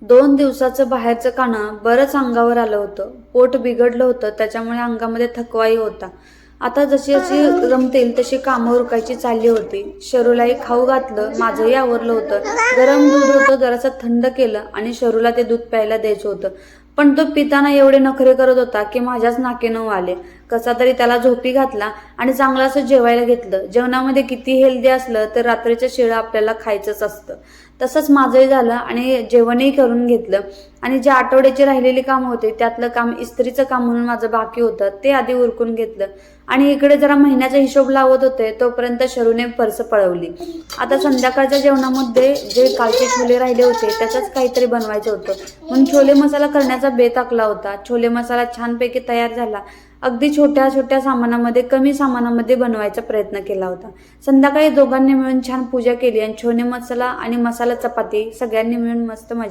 2 दिवसाचं बाहेरचं खाणं बरंच अंगावर आलं होतं. पोट बिघडलं होतं, त्याच्यामुळे अंगामध्ये थकवाही होता. आता जशी जशी रमतील तशी कामं उरकायची चालली होती. शरूलाही खाऊ घातलं, माझंही आवरलं होतं. गरम दूध होतं, जरासं थंड केलं आणि शरूला ते दूध प्यायला द्यायचं होतं. पण तो पिताना एवढे नखरे करत होता की माझ्याच नाकेनऊ आले. कसा तरी त्याला झोपी घातला आणि चांगलं असं जेवायला घेतलं. जेवणामध्ये किती हेल्दी असलं तर रात्रीचं शिळं आपल्याला खायचंच असतं. तसंच माझंही झालं आणि जेवणही करून घेतलं. आणि जे आठवड्याची राहिलेली कामं होती त्यातलं काम इस्त्रीचं काम म्हणून माझं बाकी होतं, ते आधी उरकून घेतलं. आणि इकडे जरा महिन्याचा हिशोब लावत होते तोपर्यंत शरूने पर्स पळवली. आता संध्याकाळच्या जेवणामध्ये जे कालचे छोले राहिले होते त्याचंच काहीतरी बनवायचं होतं, म्हणून छोले मसाला करण्याचा बेत आखला होता. छोले मसाला छानपैकी तयार झाला. अगदी छोट्या छोट्या सामानामध्ये, कमी सामानामध्ये बनवायचा प्रयत्न केला होता. संध्याकाळी दोघांनी मिळून छान पूजा केली आणि छोले मसाला आणि मसाला चपाती सगळ्यांनी मिळून मस्त मजा